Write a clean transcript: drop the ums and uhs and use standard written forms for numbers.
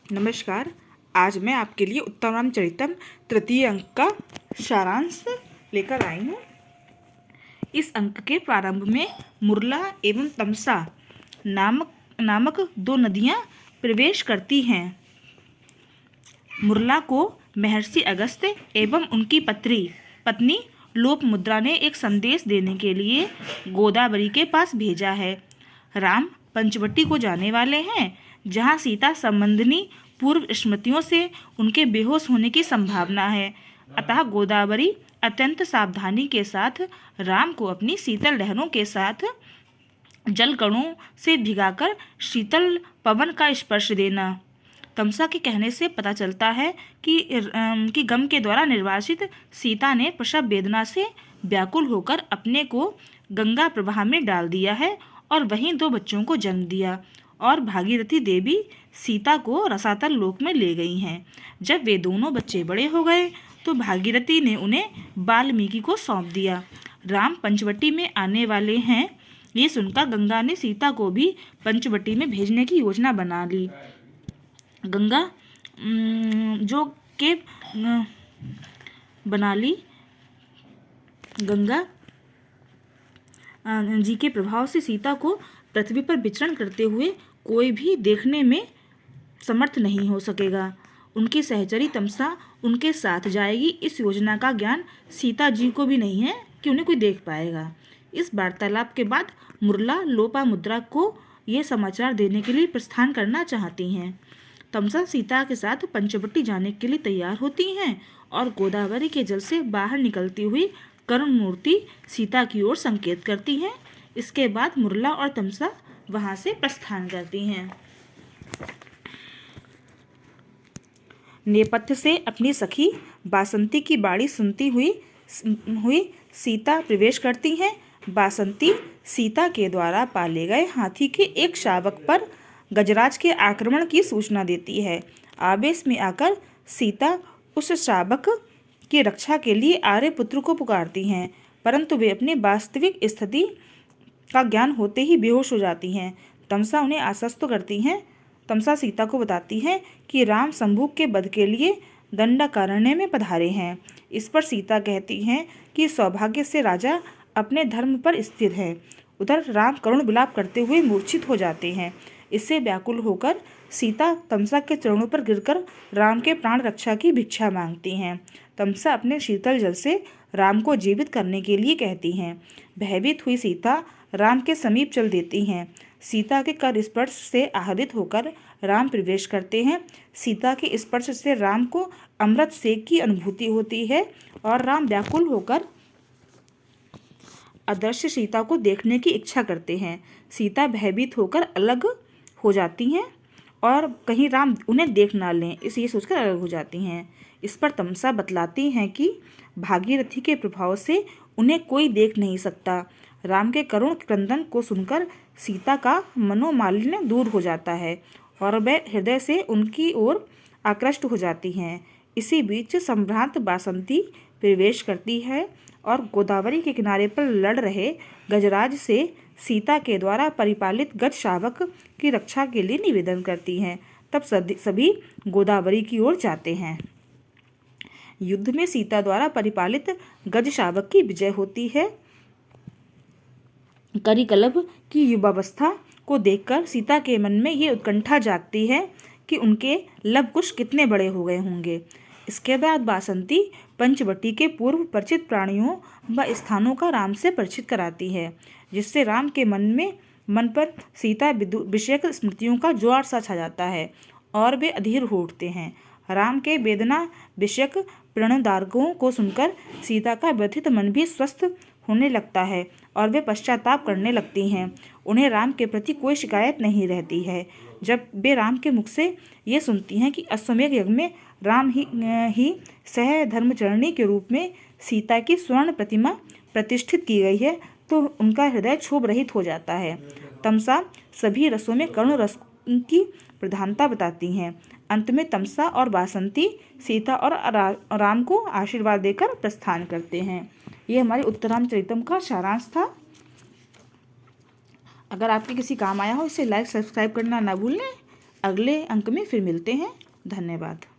नमस्कार। आज मैं आपके लिए उत्तमरामचरितम तृतीय अंक का सारांश लेकर आई हूँ। इस अंक के प्रारंभ में मुरला एवं तमसा नामक दो नदियाँ प्रवेश करती हैं। मुरला को महर्षि अगस्त्य एवं उनकी पत्नी लोपमुद्रा ने एक संदेश देने के लिए गोदावरी के पास भेजा है। राम पंचवटी को जाने वाले हैं, जहाँ सीता संबंधिनी पूर्व स्मृतियों से उनके बेहोश होने की संभावना है। अतः गोदावरी अत्यंत सावधानी के साथ राम को अपनी शीतल लहरों के साथ जल कणों से भिगाकर शीतल पवन का स्पर्श देना। तमसा के कहने से पता चलता है कि गम के द्वारा निर्वासित सीता ने प्रसव वेदना से व्याकुल होकर अपने को गंगा प्रवाह में डाल दिया है और वहीं दो बच्चों को जन्म दिया और भागीरथी देवी सीता को रसातल लोक में ले गई हैं। जब वे दोनों बच्चे बड़े हो गए तो भागीरथी ने उन्हें वाल्मीकि को सौंप दिया। राम पंचवटी में आने वाले हैं, ये सुनकर गंगा ने सीता को भी पंचवटी में भेजने की योजना बना ली। गंगा जी के प्रभाव से सीता को पृथ्वी पर विचरण करते हुए कोई भी देखने में समर्थ नहीं हो सकेगा। उनकी सहचरी तमसा उनके साथ जाएगी। इस योजना का ज्ञान सीता जी को भी नहीं है कि उन्हें कोई देख पाएगा। इस वार्तालाप के बाद मुरला लोपामुद्रा को ये समाचार देने के लिए प्रस्थान करना चाहती हैं। तमसा सीता के साथ पंचवटी जाने के लिए तैयार होती हैं और गोदावरी के जल से बाहर निकलती हुई करुण मूर्ति सीता की ओर संकेत करती हैं। इसके बाद मुरला और तमसा वहां से प्रस्थान करती हैं। नेपथ्य से अपनी सखी बासंती की बाणी सुनती हुई सीता प्रवेश करती हैं। बासंती सीता के द्वारा पाले गए हाथी के एक शावक पर गजराज के आक्रमण की सूचना देती है। आवेश में आकर सीता उस शावक की रक्षा के लिए आर्यपुत्र को पुकारती हैं, परंतु वे अपनी वास्तविक स्थिति का ज्ञान होते ही बेहोश हो जाती हैं। तमसा उन्हें आश्वस्त करती हैं। तमसा सीता को बताती है कि राम शंभुक के वध के लिए दंडकारण्य में पधारे हैं। इस पर सीता कहती हैं कि सौभाग्य से राजा अपने धर्म पर स्थिर है। उधर राम करुण विलाप करते हुए मूर्छित हो जाते हैं। इससे व्याकुल होकर सीता तमसा के चरणों पर गिरकर राम के प्राण रक्षा की भिक्षा मांगती हैं। तमसा अपने शीतल जल से राम को जीवित करने के लिए कहती हैं। भयभीत हुई सीता राम के समीप चल देती हैं। सीता के कर स्पर्श से आहरित होकर राम प्रवेश करते हैं। सीता के स्पर्श से राम को अमृत सेक की अनुभूति होती है और राम व्याकुल होकर अदृश्य सीता को देखने की इच्छा करते हैं। सीता भयभीत होकर अलग हो जाती हैं और कहीं राम उन्हें देख ना लें, इसे सोचकर अलग हो जाती हैं। इस पर तमसा बतलाती हैं कि भागीरथी के प्रभाव से उन्हें कोई देख नहीं सकता। राम के करुण क्रंदन को सुनकर सीता का मनोमालिन्य दूर हो जाता है और वह हृदय से उनकी ओर आकृष्ट हो जाती हैं। इसी बीच संभ्रांत बासंती प्रवेश करती है और गोदावरी के किनारे पर लड़ रहे गजराज से सीता के द्वारा परिपालित गज शावक की रक्षा के लिए निवेदन करती हैं। तब सभी गोदावरी की ओर जाते हैं। युद्ध में सीता द्वारा परिपालित गज शावक की विजय होती है। करिकलभ की युवावस्था को देखकर सीता के मन में ये उत्कंठा जागती है कि उनके लवकुश कितने बड़े हो गए होंगे। इसके बाद बासंती पंचवटी के पूर्व परिचित प्राणियों व स्थानों का राम से परिचित कराती है, जिससे राम के मन पर सीता विषयक स्मृतियों का ज्वार सा छा जाता है और वे अधीर हो उठते हैं। राम के वेदना विषयक प्रणोदार्गों को सुनकर सीता का व्यथित मन भी स्वस्थ होने लगता है और वे पश्चाताप करने लगती हैं। उन्हें राम के प्रति कोई शिकायत नहीं रहती है। जब वे राम के मुख से ये सुनती हैं कि अश्वमेध यज्ञ में राम ही सह धर्मचरणी के रूप में सीता की स्वर्ण प्रतिमा प्रतिष्ठित की गई है, तो उनका हृदय क्षोभ रहित हो जाता है। तमसा सभी रसों में करुण रस की प्रधानता बताती हैं। अंत में तमसा और बासंती सीता और राम को आशीर्वाद देकर प्रस्थान करते हैं। ये हमारे उत्तरामचरितम का सारांश था। अगर आपके किसी काम आया हो इसे लाइक सब्सक्राइब करना ना भूलें। अगले अंक में फिर मिलते हैं। धन्यवाद।